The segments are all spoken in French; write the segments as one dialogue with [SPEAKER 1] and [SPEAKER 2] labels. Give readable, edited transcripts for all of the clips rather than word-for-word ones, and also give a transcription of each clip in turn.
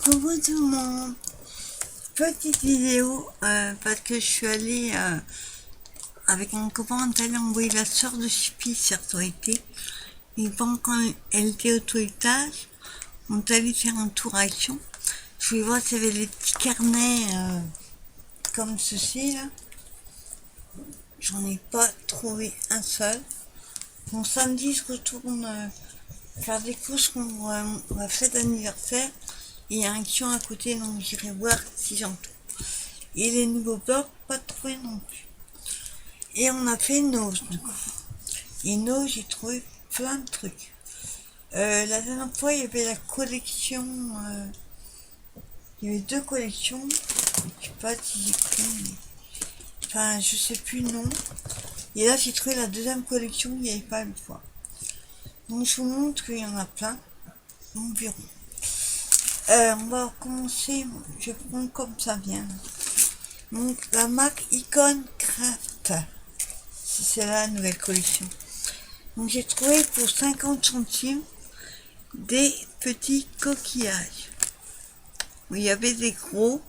[SPEAKER 1] Coucou tout le monde, petite vidéo parce que je suis allée avec un copain, on est allé envoyer la soeur de Chippy sur Toité. Et quand elle était au toilettage, on est allé faire un tour action. Je voulais voir s'il y avait des petits carnets comme ceci là. J'en ai pas trouvé un seul. Bon, samedi je retourne faire des courses pour ma fête d'anniversaire. Il y a un kion à côté, donc j'irai voir si j'en trouve. Et les nouveaux blocs, pas trouvé non plus. Et on a fait Nose, du coup. Et Nose, j'ai trouvé plein de trucs. La dernière fois, il y avait la collection. Il y avait deux collections. Je sais pas si j'ai pris, mais... Enfin, je sais plus le nom. Et là, j'ai trouvé la deuxième collection, il n'y avait pas une fois. Donc, je vous montre qu'il y en a plein. Donc, verrons. On va commencer, je prends comme ça vient. Donc, la marque Icon Craft. C'est la nouvelle collection. Donc, j'ai trouvé pour 50 centimes des petits coquillages. Il y avait des gros.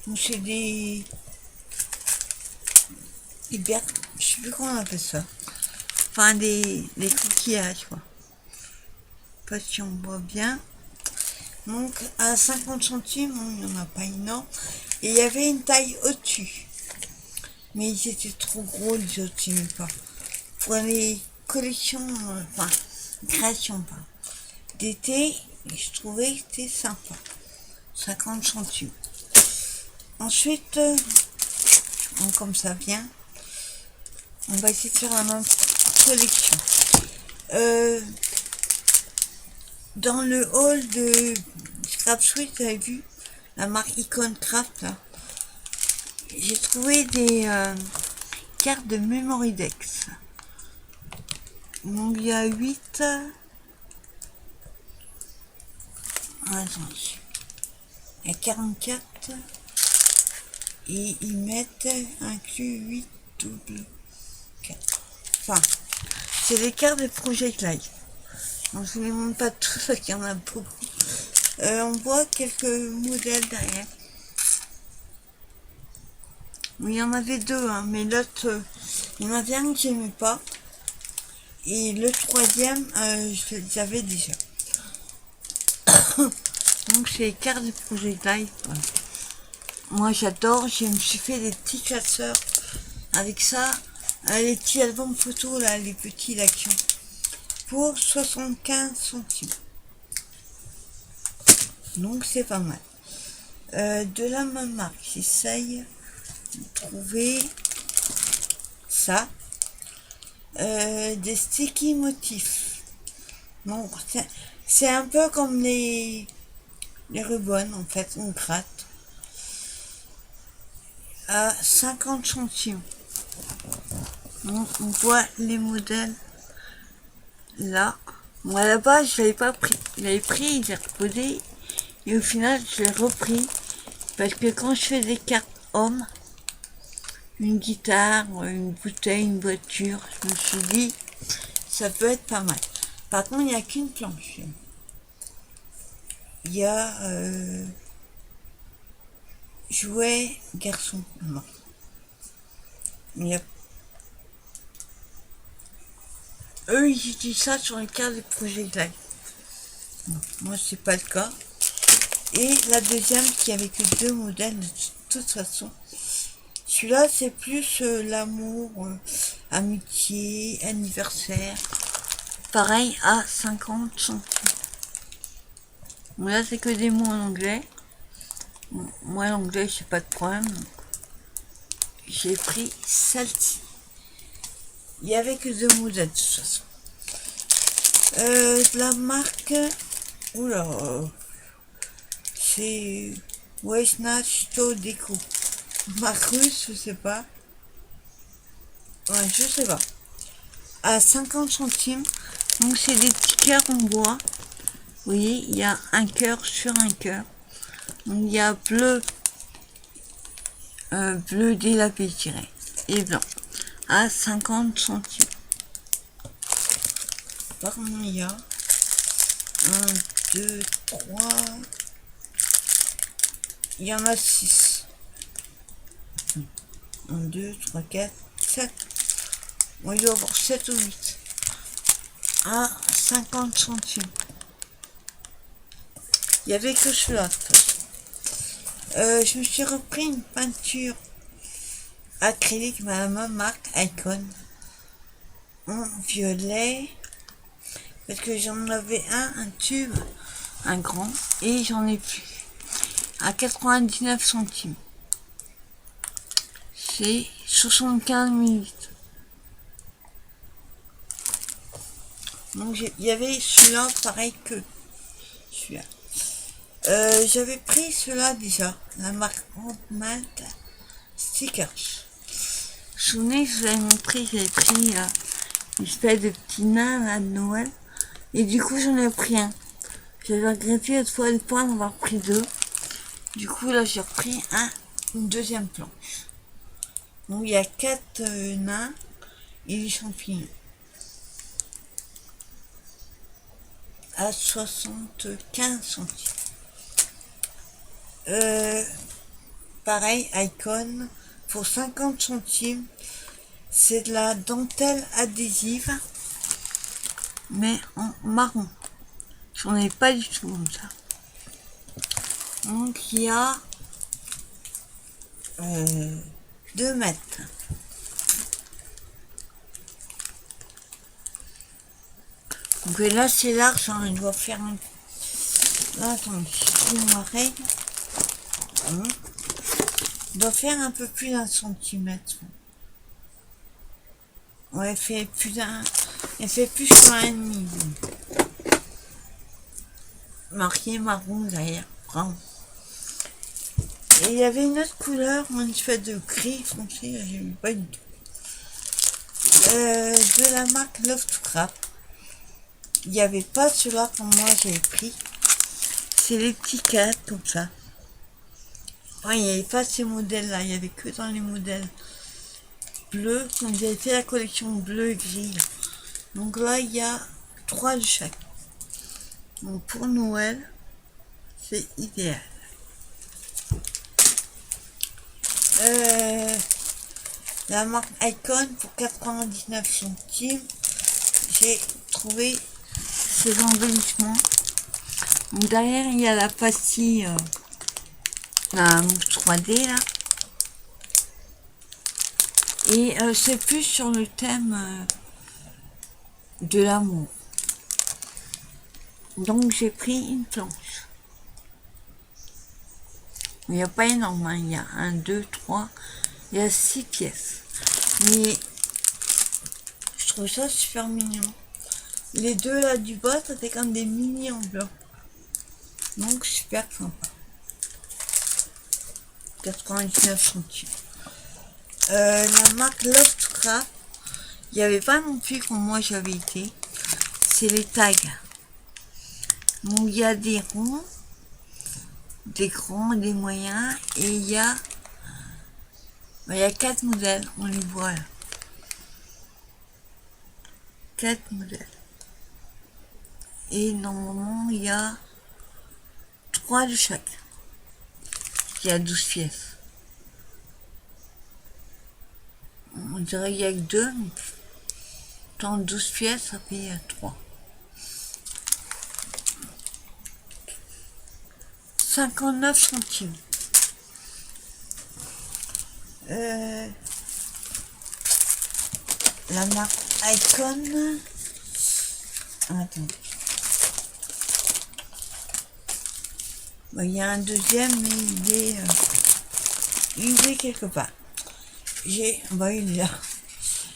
[SPEAKER 1] Donc, c'est des je sais plus comment on appelle ça. Enfin, des coquillages, quoi. Pas si on voit bien. Donc, à 50 centimes, il n'y en a pas énorme. Et il y avait une taille au-dessus. Mais ils étaient trop gros, les autres, j'aimais pas. Pour les collections, enfin, créations, pas. D'été, je trouvais que c'était sympa. 50 centimes. Ensuite, comme ça vient, on va essayer de faire la même collection. Dans le hall de Scrap Suite, vous avez vu la marque Icon Craft là. J'ai trouvé des cartes de Memory Dex. Donc il y a 8. Attends, il y a 44. Et ils mettent inclus 8 double 4. Enfin, c'est les cartes de Project Life. Donc je ne les montre pas tous parce qu'il y en a beaucoup. On voit quelques modèles derrière. Oui, il y en avait deux, hein, mais l'autre, il y en avait un que j'aimais pas. Et le troisième, je l'avais déjà. Donc c'est les cartes de Project Life. Voilà. Moi j'adore, je me suis fait des petits classeurs avec ça. Les petits albums photos, là, les petits d'action. Pour 75 centimes. Donc c'est pas mal. De la même marque, j'essaye de trouver ça. Des sticky motifs. Donc c'est un peu comme les Rubans en fait, on gratte. À 50 centimes. Donc on voit les modèles là. Moi là-bas je l'avais pas pris. Je l'avais pris, j'ai reposé. Et au final je l'ai repris. Parce que quand je fais des cartes hommes, une guitare, une bouteille, une voiture, je me suis dit ça peut être pas mal. Par contre il n'y a qu'une planche. Il y a jouet garçon. Non. Il y a... Eux ils utilisent ça sur les cartes de Project Life. Non, moi c'est pas le cas. Et la deuxième qui avait que deux modèles de toute façon. Celui-là c'est plus l'amour, amitié, anniversaire. Pareil à 50 centimes. Bon, là c'est que des mots en anglais. Bon, moi l'anglais c'est pas de problème. J'ai pris celle-ci. Il n'y avait que deux modèles de toute façon. La marque. Oula. C'est Wesnach To Déco. Marque russe, je sais pas. Ouais, je sais pas. À 50 centimes. Donc c'est des petits cœurs en bois. Vous voyez, il y a un cœur sur un cœur. Donc il y a bleu, bleu délapé, je dirais, et blanc. À 50 centimes. Par contre, il y a 1, 2, 3, Il y en a 6. 1, 2, 3, 4, 7. Moi, il doit y avoir 7 ou 8. À 50 centimes. Il n'y avait que cela. Je me suis repris une peinture acrylique, mais la même marque, Icon, en violet, parce que j'en avais un tube, un grand, et j'en ai plus, à 99 centimes. C'est 75 minutes. Donc il y avait celui-là pareil que celui-là. J'avais pris cela déjà, la marque Malt Stickers. Vous vous souvenez, je vous avais montré, j'avais pris une espèce de petit nain là de Noël. Et du coup, j'en ai pris un. J'avais regretté l'autre fois de ne pas en avoir pris 2. Du coup, là, j'ai repris une deuxième planche. Donc, il y a 4 nains et des champignons. À 75 centimes. Pareil, Icon, pour 50 centimes. C'est de la dentelle adhésive, mais en marron. J'en ai pas du tout comme ça. Donc il y a 2 mètres. Donc là c'est large, hein, il doit faire un... Là attendez, je trouve ma règle. Il doit faire un peu plus d'1 centimètre. Ouais, elle fait plus qu'1,5. Marqué marron derrière, brun. Et il y avait une autre couleur, une espèce de gris foncé, j'ai eu pas du tout. De la marque Love to Craft. Il n'y avait pas celui-là pour moi, j'avais pris. C'est les petits cadres comme ça. Ouais, il n'y avait pas ces modèles-là, il n'y avait que dans les modèles bleus. Comme j'avais fait la collection bleu et gris. Donc là, il y a 3 de chaque. Donc pour Noël, c'est idéal. La marque Icon pour 99 centimes. J'ai trouvé ces embellissements. Donc derrière, il y a la pastille, la mousse 3D là. Et c'est plus sur le thème de l'amour. Donc j'ai pris une planche. Il n'y a pas énorme, hein. Il y a 1, 2, 3, il y a 6 pièces. Mais je trouve ça super mignon. Les deux là du bas, ça fait comme des mini enveloppes. Donc super sympa. 99 centimes. La marque Love to Craft, il n'y avait pas non plus quand moi j'avais été. C'est les tags. Donc il y a des ronds, des grands, des moyens, et il y a 4 modèles, on les voit là. 4 modèles. Et normalement il y a 3 de chaque. Il y a 12 pièces. On dirait qu'il n'y a que 2, mais dans 12 pièces, ça fait 3. 59 centimes. La marque Icon. Attendez. Il y a un deuxième, mais il est usé quelque part. Il est là.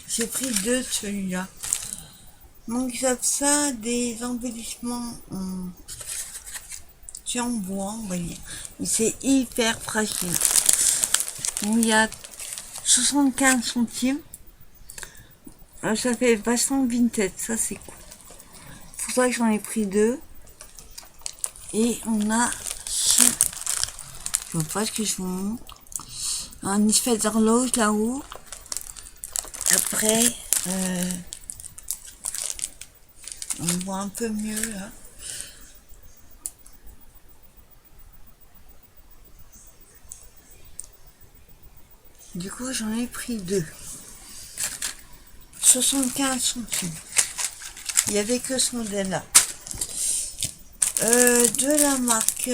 [SPEAKER 1] J'ai pris 2 de celui-là. Donc ça des embellissements en bois, on va dire. Mais c'est hyper fragile. Donc il y a 75 centimes. Ça fait vachement vintage, ça c'est cool. C'est pour ça que j'en ai pris 2. Et on a ce... Je vois pas ce que je vous montre. Un espèce d'horloge là-haut. Après, on voit un peu mieux là. Du coup, j'en ai pris deux. 75 centimes. Il n'y avait que ce modèle-là. De la marque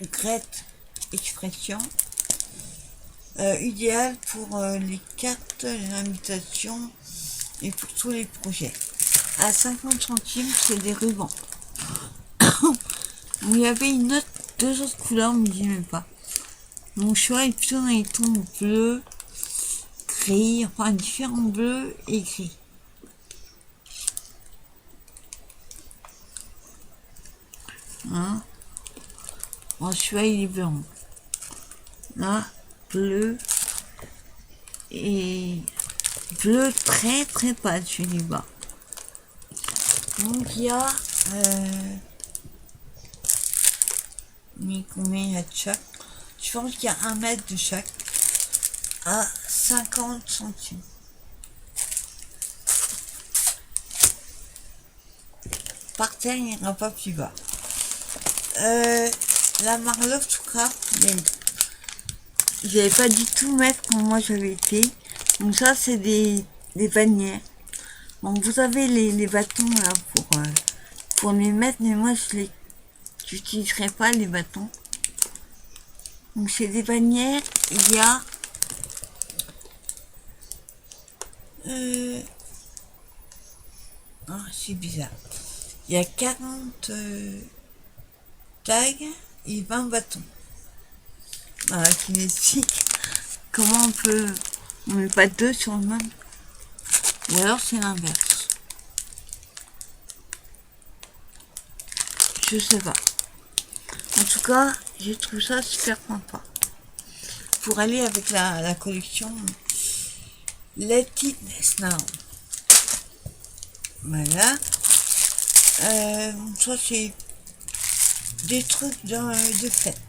[SPEAKER 1] Great Expression. Idéal pour les cartes, les invitations et pour tous les projets. À 50 centimes, c'est des rubans. Il y avait deux autres couleurs, mais je n'aimais pas. Mon choix est plutôt dans les tons bleu, gris, enfin différents bleus et gris. Hein? Bon, celui-là, il est blanc. Là, bleu et bleu très très pâle, je dis bas. Donc il y a combien il y a de chaque? Je pense qu'il y a 1 mètre de chaque à 50 centimes. Par terre, il n'ira pas plus bas. La marque Love to Craft, je n'avais pas du tout mettre quand moi j'avais été. Donc ça, c'est des bannières. Bon, vous avez les bâtons là pour les mettre, mais moi je n'utiliserai pas les bâtons. Donc c'est des bannières. Il y a c'est bizarre. Il y a 40 tags et 20 bâtons. Voilà, qui m'explique comment on met pas deux sur le même. Ou alors c'est l'inverse. Je sais pas. En tout cas, j'ai trouvé ça super sympa. Pour aller avec la collection Let It Snow. Voilà. Ça c'est des trucs de fête.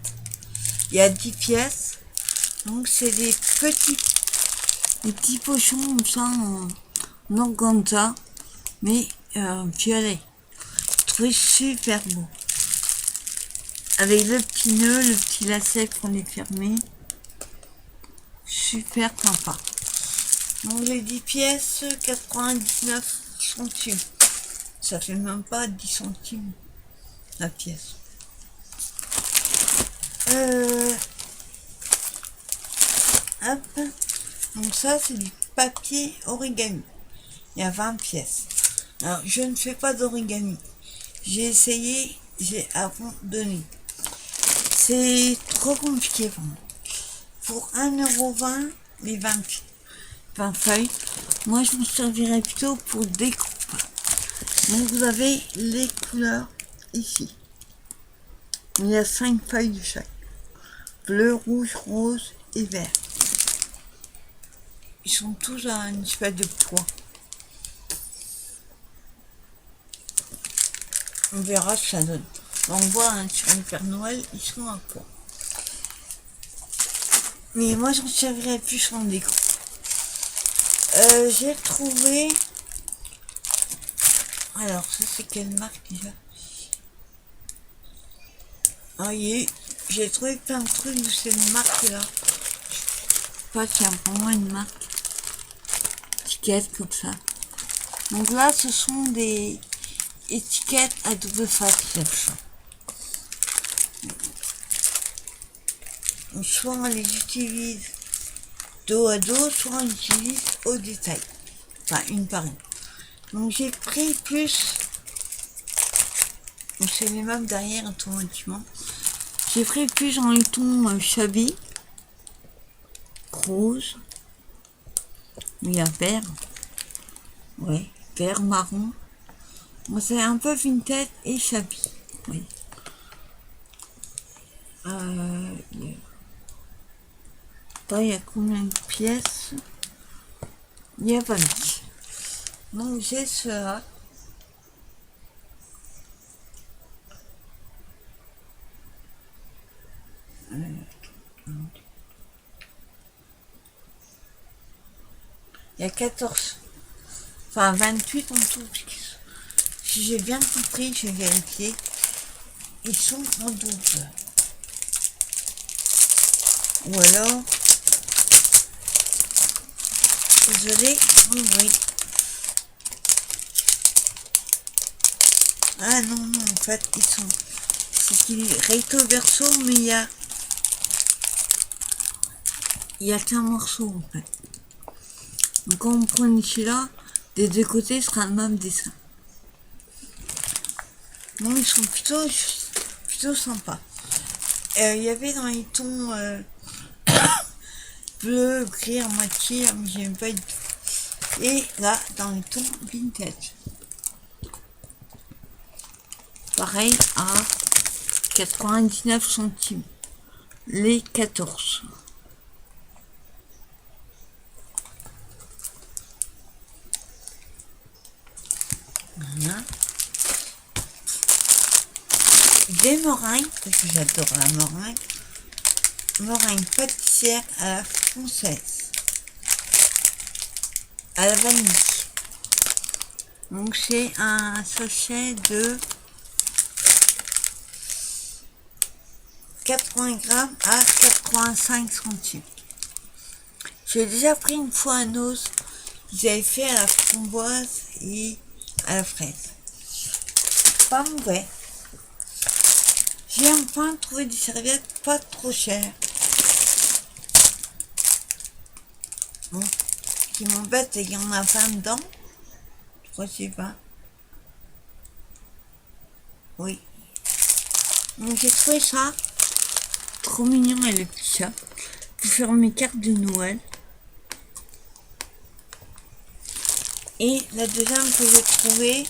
[SPEAKER 1] Il y a 10 pièces. Donc c'est des petits pochons comme ça en organza, mais violet. Je trouvais super beau. Avec le petit nœud, le petit lacet pour les fermer. Super sympa. Donc les 10 pièces, 99 centimes. Ça fait même pas 10 centimes la pièce. Hop. Donc ça c'est du papier origami. Il y a 20 pièces. Alors je ne fais pas d'origami. J'ai essayé, j'ai abandonné. C'est trop compliqué pour moi. Pour 1,20 € les 20 feuilles, moi je me servirais plutôt pour découpe. Donc vous avez les couleurs ici. Il y a 5 feuilles de chaque. Bleu, rouge, rose et vert. Ils sont tous à une espèce de poids. On verra ce que ça donne. On voit sur le Père Noël, ils sont à poids. Mais moi j'en servirais plus en déco. J'ai trouvé... Alors ça c'est quelle marque déjà? Ah j'ai trouvé plein de trucs de cette marque là. Je sais pas qu'il y a vraiment une marque. Étiquette comme ça. Donc là ce sont des étiquettes à double face. Soit on les utilise dos à dos, soit on les utilise au détail. Enfin, une par une. Donc j'ai pris plus. C'est les mêmes derrière automatiquement. J'ai pris plus dans le ton shabby. Rose. Il y a vert. Ouais, vert marron. Bon, c'est un peu vintage et shabby. Oui. Il y a combien de pièces? Il n'y a pas mis. Donc j'ai cela. Il y a 14. Enfin 28 en tout. Si j'ai bien compris, j'ai vérifié. Ils sont en double. Ou alors, désolé, oui. Ah non, non, en fait, ils sont... C'est recto verso, mais il y a qu'un morceau, en fait. Donc quand on prend celui-là, des deux côtés, ce sera le même dessin. Non, ils sont plutôt sympas. Il y avait dans les tons bleu, gris à moitié, mais j'aime pas du tout. Et là, dans les tons vintage. Pareil à 99 centimes. Les 14. Voilà. Des meringues, parce que j'adore la meringue. Meringue pâtissière à la française. À la vanille. Donc c'est un sachet de 80 grammes à 85 centimes. J'ai déjà pris une fois un os qu'ils avaient fait à la framboise et à la fraise. Pas mauvais. J'ai enfin trouvé des serviettes pas trop chères. Bon, ce qui m'embête, c'est qu'il y en a 20 dedans. Je crois que c'est 20. Oui. Donc j'ai trouvé ça trop mignon et le petit chat pour faire mes cartes de Noël. Et la deuxième que j'ai trouvée,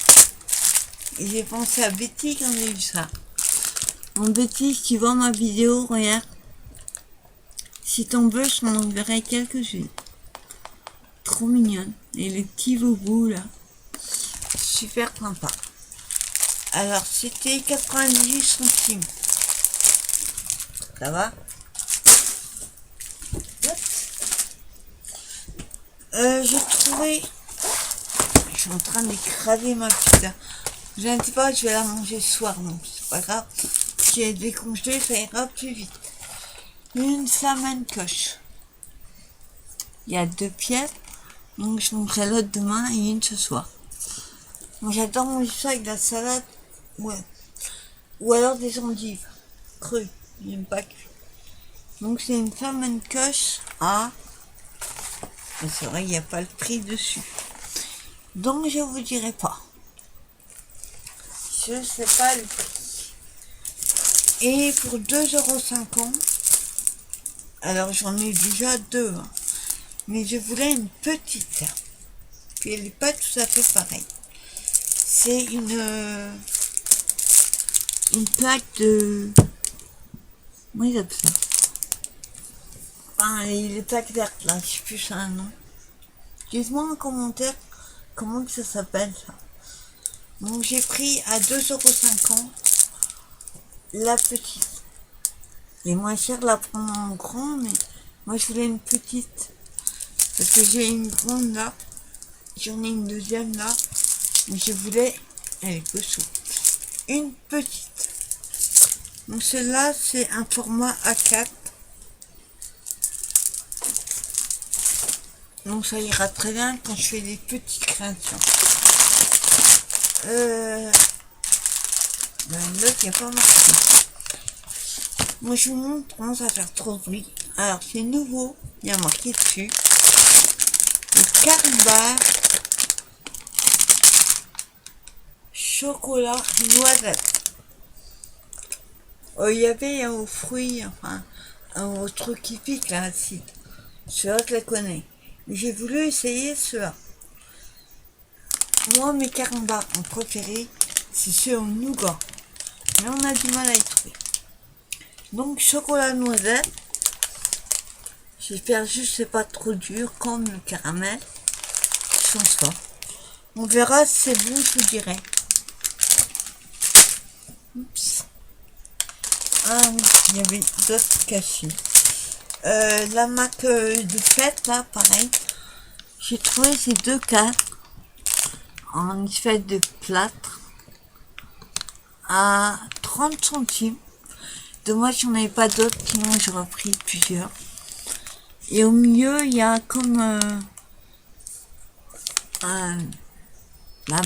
[SPEAKER 1] j'ai pensé à Betty quand j'ai vu ça. En Betty, si tu vois ma vidéo, regarde. Si t'en veux, je t'en enverrai quelques-unes. Trop mignonne. Et les petits bobos là. Super sympa. Alors c'était 98 centimes. Ça va? J'ai trouvé... Je suis en train d'écraser ma pizza. Je ne sais pas, je vais la manger ce soir, donc c'est pas grave. Si elle est décongelée, ça ira plus vite. Une salade coche. Il y a 2 pièces, donc je mangerai l'autre demain et une ce soir. Moi j'adore manger ça avec de la salade, ouais. Ou alors des endives crues, j'aime pas cuit. Donc c'est une salade coche à... C'est vrai, il n'y a pas le prix dessus. Donc je vous dirai pas. Je sais pas le prix. Et pour 2,50 €, alors j'en ai déjà 2, hein, mais je voulais une petite. Puis elle n'est pas tout à fait pareille. C'est une plaque de... Comment ils appellent ça? Enfin, les plaques vertes là, je sais plus ça un nom. Dites-moi en commentaire comment que ça s'appelle ça. Donc j'ai pris à 2,50 € la petite. Les moins chers la prendre en grand, mais moi je voulais une petite. Parce que j'ai une grande là. J'en ai une deuxième là. Mais je voulais... Elle est cochon. Une petite. Donc celle-là, c'est un format A4. Donc ça ira très bien quand je fais des petites créations. L'autre, il n'y a pas marqué. Moi, je vous montre comment ça va faire trop de bruit. Alors, c'est nouveau. Il y a marqué dessus. Le Caribar chocolat noisette. Il y avait aux fruits, enfin, au truc qui pique, là, acide. Ceux-là, je les connais. Mais j'ai voulu essayer ceux-là. Moi, mes carambars en préféré, c'est ceux au nougat. Mais on a du mal à les trouver. Donc, chocolat noisette. J'espère juste que c'est pas trop dur comme le caramel. Je pense pas. On verra si c'est bon, je vous dirai. Oups. Ah oui, il y avait d'autres cachés. La marque de fête, là, pareil. J'ai trouvé ces 2 cartes en espèce de plâtre à 30 centimes. Dommage, j'en avais pas d'autres, sinon j'aurais pris plusieurs. Et au milieu, il y a comme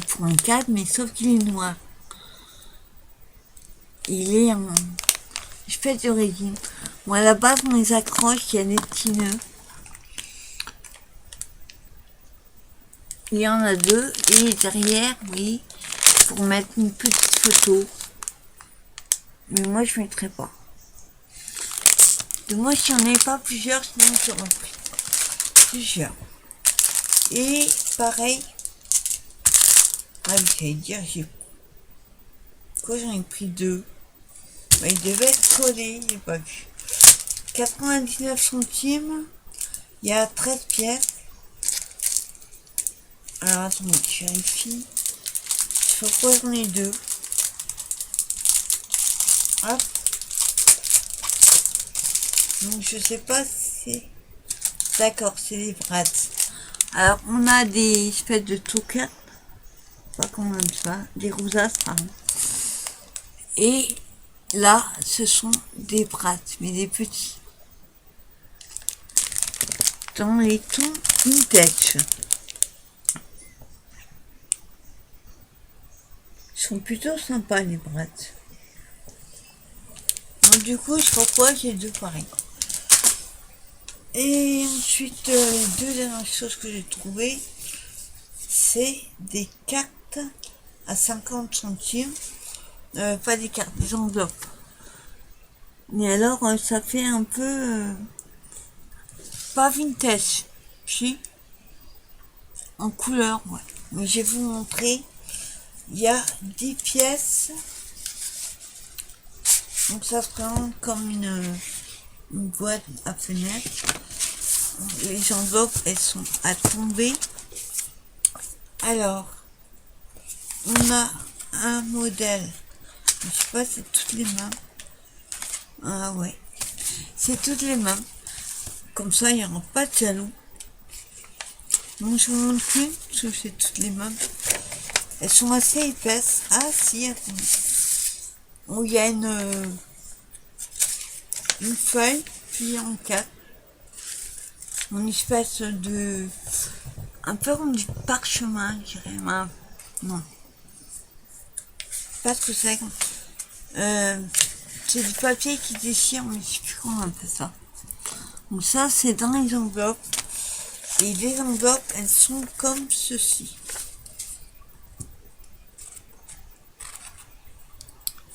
[SPEAKER 1] pour un cadre, mais sauf qu'il est noir. Il est en espèce de résine. Bon, à la base, on les accroche, il y a des petits nœuds. Il y en a deux, et derrière, oui, pour mettre une petite photo. Mais moi, je ne mettrai pas. Et moi, si on n'avait pas plusieurs, sinon j'aurais pris plusieurs. Et pareil, j'allais dire, j'en ai pris deux. Mais il devait être collé, il n'est pas vu. 99 centimes, il y a 13 pièces. Alors attendez, je vérifie. Je sais quoi, j'en ai deux. Hop. Donc je sais pas si c'est... D'accord, c'est des brattes. Alors on a des espèces de tokens. Pas comment on aime ça. Des rousasses, pardon. Et là, ce sont des brattes, mais des petits. Dans les tons vintage. Ils sont plutôt sympas, les brattes. Donc du coup, je sais pas pourquoi j'ai deux pareils. Et ensuite, les deux dernières choses que j'ai trouvées, c'est des cartes à 50 centimes. Pas des cartes, des enveloppes. Mais alors, ça fait un peu... pas vintage, si, en couleur, ouais. Mais je vais vous montrer. Il y a 10 pièces. Donc ça se présente comme une boîte à fenêtre. Les enveloppes, elles sont à tomber. Alors, on a un modèle. Je sais pas, c'est toutes les mêmes. Ah ouais. C'est toutes les mêmes. Comme ça, il n'y aura pas de jaloux. Donc je vous montre qu'une, parce que c'est toutes les mêmes. Elles sont assez épaisses. Ah si, attendez. Où il y a une feuille, puis en quatre. Une espèce de... un peu comme du parchemin, je dirais. Non. Pas ce que c'est. C'est du papier qui déchire, mais je sais plus comment on appelle ça. Donc ça, c'est dans les enveloppes. Et les enveloppes, elles sont comme ceci.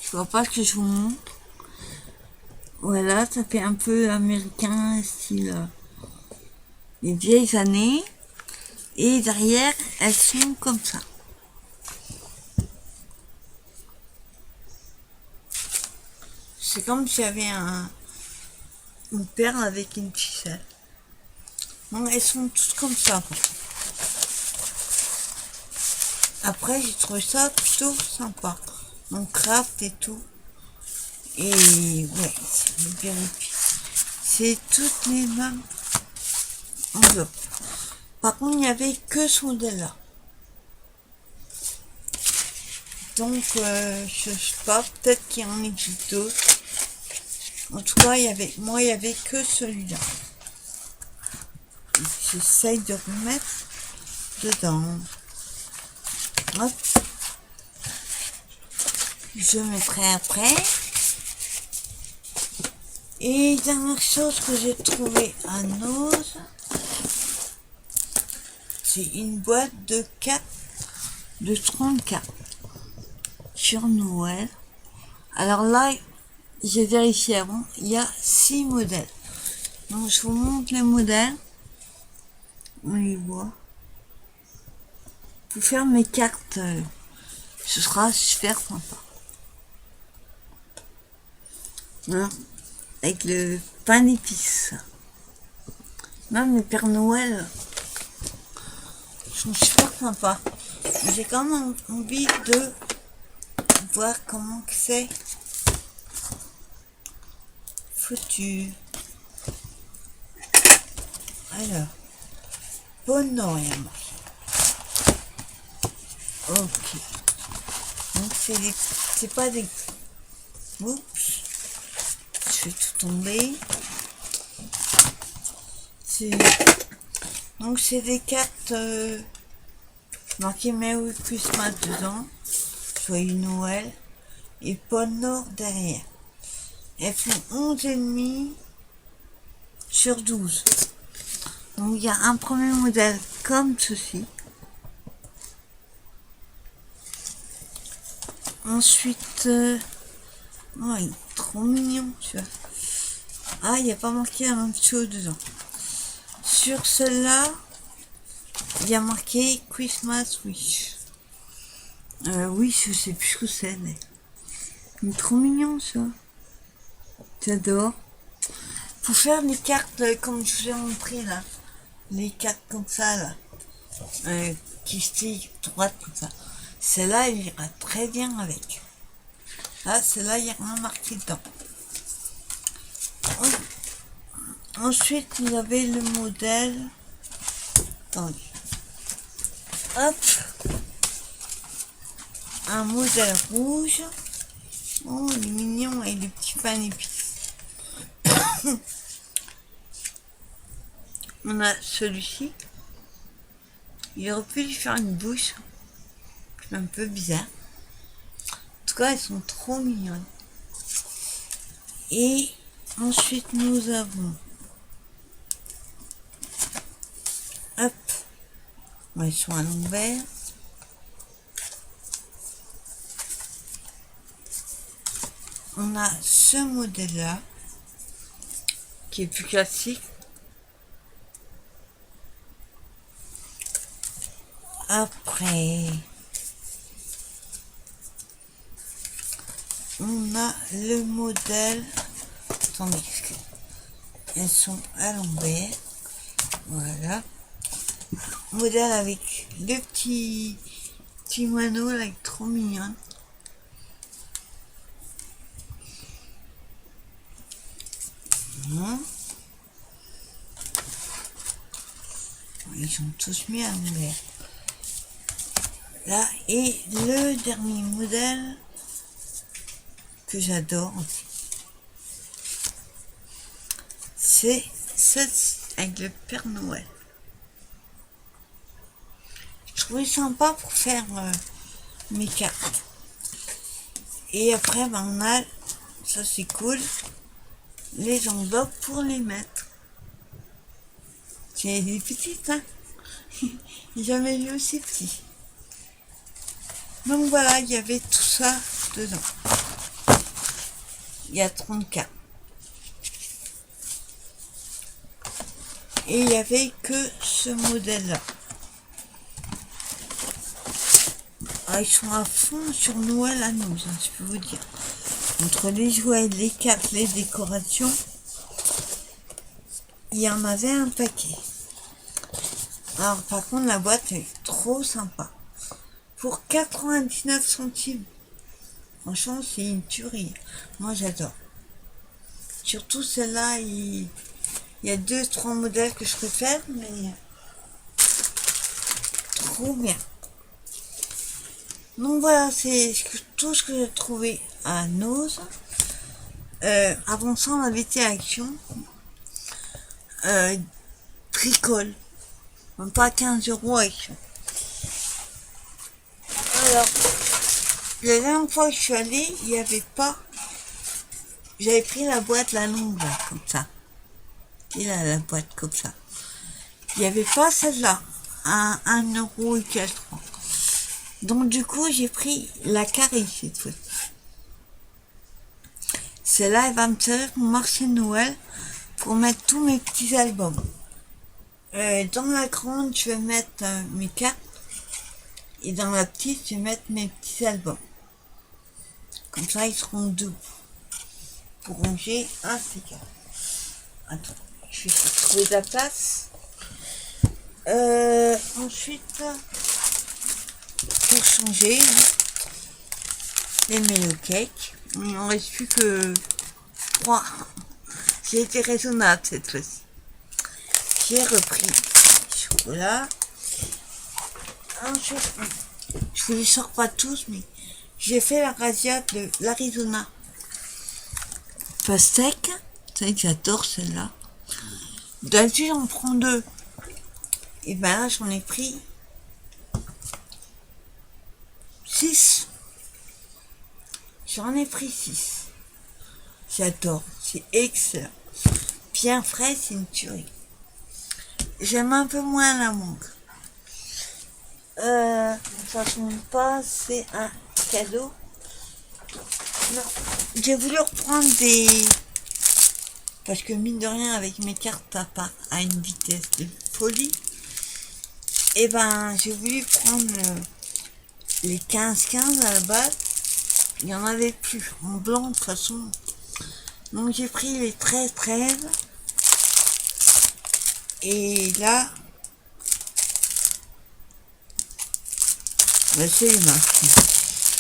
[SPEAKER 1] Je vois pas ce que je vous montre. Voilà, ça fait un peu américain, style les vieilles années. Et derrière, elles sont comme ça. C'est comme s'il y avait une perle avec une ficelle. Donc elles sont toutes comme ça. Après, j'ai trouvé ça plutôt sympa. Donc craft et tout. Et ouais, c'est bien. C'est toutes les mêmes enveloppes. Par contre, il n'y avait que ce modèle-là. Donc, je sais pas, peut-être qu'il y en existe d'autres. En tout cas, il y avait que celui-là. J'essaye de remettre dedans. Hop. Je mettrai après. Et dernière chose que j'ai trouvé à Nose, c'est une boîte de 34 sur Noël. Alors là, j'ai vérifié avant, il y a 6 modèles. Donc je vous montre les modèles. On les voit. Pour faire mes cartes, ce sera super sympa. Hein, avec le pain d'épices. Même le Père Noël sont super sympas. J'ai quand même envie de voir comment que c'est foutu. Alors, bonne Noël. Ok. Donc c'est pas des... Oups. Je fais tout tomber. Donc c'est des cartes marquées Merry Christmas dedans, Joyeux Noël, et Pôle Nord derrière. Elles font 11 ennemis sur 12. Donc il y a un premier modèle comme ceci. Ensuite, oh, il est trop mignon, tu vois. Ah, il n'y a pas marqué la même chose dedans. Sur celle-là, il y a marqué Christmas Wish. Oui, je sais plus ce que c'est, mais il est trop mignon, ça. J'adore. Pour faire les cartes comme je vous ai montré là, les cartes comme ça là, qui stick droite comme ça. Celle-là, elle ira très bien avec. Là, celle-là, il n'y a rien marqué dedans. Ensuite, vous avez le modèle. Attendez. Hop. Un modèle rouge. Oh, il est mignon avec des petits pains d'épices. On a celui-ci. Il aurait pu lui faire une bouche. C'est un peu bizarre. En tout cas, elles sont trop mignonnes. Et ensuite, nous avons... Hop. Elles sont à l'envers. On a ce modèle-là, qui est plus classique. Après, on a le modèle. Attendez, elles sont à l'envers. Voilà. Modèle avec le petit moineau là, trop mignon. Ils sont tous mis à l'envers. Là, et le dernier modèle que j'adore, c'est cette avec le Père Noël. Je trouvais sympa pour faire mes cartes. Et après, ben, on a, ça c'est cool, les enveloppes pour les mettre. C'est des petites, hein. J'ai jamais vu aussi petit. Donc voilà, il y avait tout ça dedans. Il y a 30 cartes. Et il n'y avait que ce modèle-là. Ah, ils sont à fond sur Noël à nous, hein, je peux vous dire. Entre les jouets, les cartes, les décorations, il y en avait un paquet. Alors par contre, la boîte est trop sympa. Pour 99 centimes. Franchement, c'est une tuerie. Moi, j'adore. Surtout celle-là, il y a 2-3 modèles que je préfère, mais trop bien. Donc voilà, c'est tout ce que j'ai trouvé à Nose. Avant ça, on avait été à Action. Tricole. Même pas 15 € à Action. Alors, la dernière fois que je suis allée, il n'y avait pas... J'avais pris la boîte, la longue, là, comme ça. Et là, la boîte, comme ça. Il n'y avait pas celle-là. À 1 € et quelques. Donc, du coup, j'ai pris la carrée, cette fois. Celle-là, elle va me servir pour marché de Noël, pour mettre tous mes petits albums. Dans la grande, je vais mettre mes cartes. Et dans la petite, je vais mettre mes petits albums. Comme ça, ils seront deux. Pour ranger un ces cartes. Attends, je vais trouver de la place. Ensuite, pour changer, les Melo Cake. Il n'en reste plus que 3. J'ai été raisonnable cette fois-ci. J'ai repris chocolat. Ensuite, je vous les sors pas tous, mais j'ai fait la razzia de l'Arizona Pastèque. Vous savez que j'adore celle-là. D'habitude, j'en prends 2. Et ben là, j'en ai pris 6. J'en ai pris 6. J'adore, c'est excellent. Bien frais, c'est une tuerie. J'aime un peu moins la mangue. Ça tombe pas, c'est un cadeau. Non, j'ai voulu reprendre des... Parce que mine de rien, avec mes cartes, ça part à une vitesse de folie. Et ben, j'ai voulu prendre les 15-15 à la base. Il n'y en avait plus. En blanc, de toute façon. Donc j'ai pris les 13-13. Et là, ben, c'est les masques.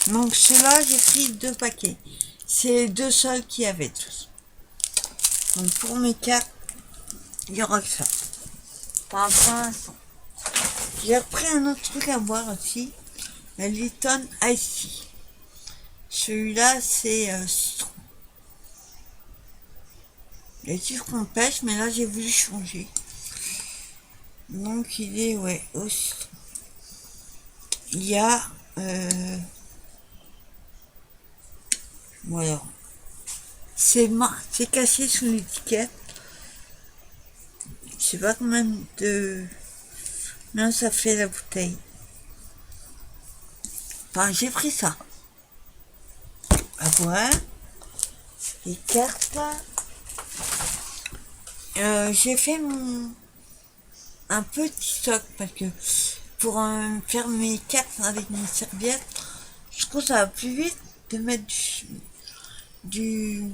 [SPEAKER 1] Donc ceux-là, j'ai pris 2 paquets. C'est les 2 seuls qu'il y avait tous. Donc pour mes cartes, il y aura que ça. Pour l'instant. J'ai repris un autre truc à boire aussi. Le Lipton Ice Tea. Celui-là, c'est citron. Les titres qu'on pêche, mais là j'ai voulu changer. Donc il est au citron. Il y a voilà. C'est caché sous l'étiquette. Je sais pas combien de... Non, ça fait la bouteille. Enfin, j'ai pris ça. À boire. Les cartes. J'ai fait un petit stock parce que pour faire mes cartes avec mes serviettes, je trouve ça va plus vite de mettre du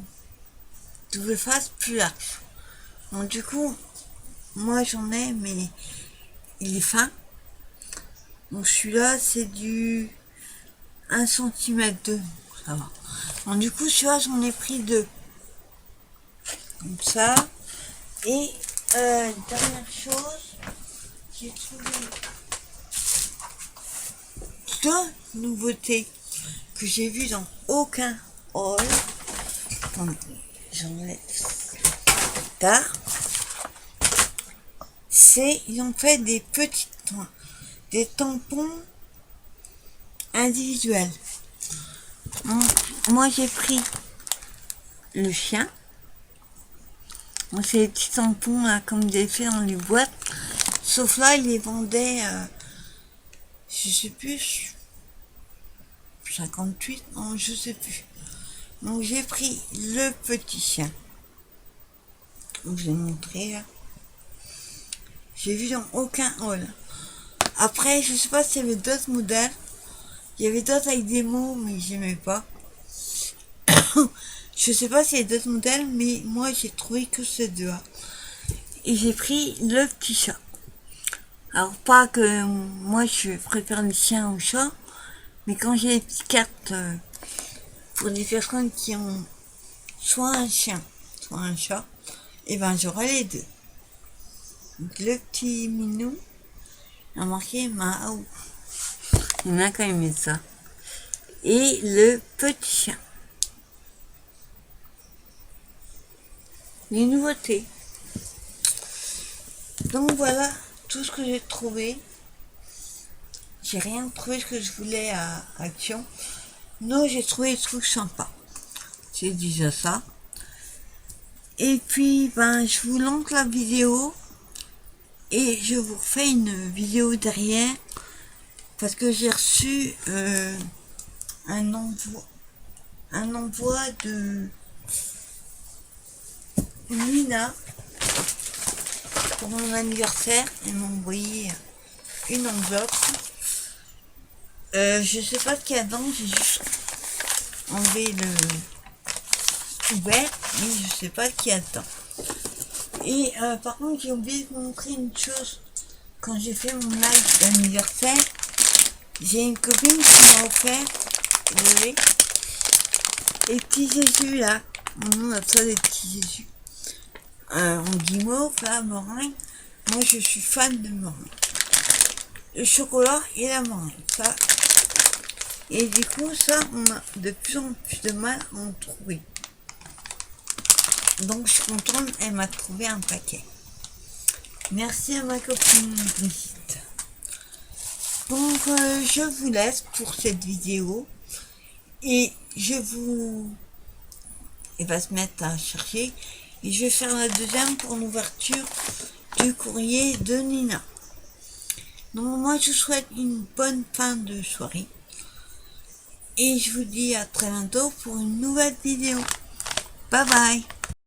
[SPEAKER 1] double face plus large. Donc du coup, moi j'en ai, mais il est fin. Donc celui-là, c'est du 1 cm de... Ça va. Donc du coup, celui-là, j'en ai pris 2. Comme ça. Et dernière chose, j'ai trouvé 2 nouveautés que j'ai vues dans aucun haul. Attendez, j'enlève tard. Ils ont fait des des tampons individuels. Donc, moi j'ai pris le chien. Donc, c'est des petits tampons là, comme des faits dans les boîtes. Sauf là, ils les vendaient, je sais plus, 58, non, je sais plus. Donc j'ai pris le petit chien. Donc, je vais montrer là. J'ai vu dans aucun haul. Après, je sais pas s'il y avait d'autres modèles. Il y avait d'autres avec des mots, mais j'aimais pas. Je sais pas s'il y a d'autres modèles, mais moi j'ai trouvé que ces deux-là. Et j'ai pris le petit chat. Alors pas que moi je préfère les chiens aux chats, mais quand j'ai les petites cartes pour des personnes qui ont soit un chien, soit un chat, et ben j'aurai les deux. Donc, le petit minou a marqué Maou. Il y en a quand même ça. Et le petit chien. Les nouveautés. Donc voilà tout ce que j'ai trouvé. J'ai rien trouvé ce que je voulais à Action. Non, j'ai trouvé des trucs sympas. C'est déjà ça. Et puis, ben, je vous lance la vidéo. Et je vous refais une vidéo derrière. Parce que j'ai reçu un envoi de Nina pour mon anniversaire. Elle m'a envoyé une enveloppe. Je sais pas ce qu'il y a dedans, j'ai juste enlevé le ouvert, mais je sais pas ce qu'il y a dedans. Et par contre, j'ai oublié de vous montrer une chose. Quand j'ai fait mon live d'anniversaire, j'ai une copine qui m'a offert les petits Jésus là. On a ça des petits Jésus. En guimauve, là, meringue. Moi, je suis fan de meringue. Le chocolat et la meringue. Ça. Et du coup, ça, on a de plus en plus de mal à en trouver. Donc, je suis contente, elle m'a trouvé un paquet. Merci à ma copine Brigitte. Donc je vous laisse pour cette vidéo et elle va se mettre à chercher et je vais faire la deuxième pour l'ouverture du courrier de Nina. Donc moi je vous souhaite une bonne fin de soirée et je vous dis à très bientôt pour une nouvelle vidéo. Bye bye.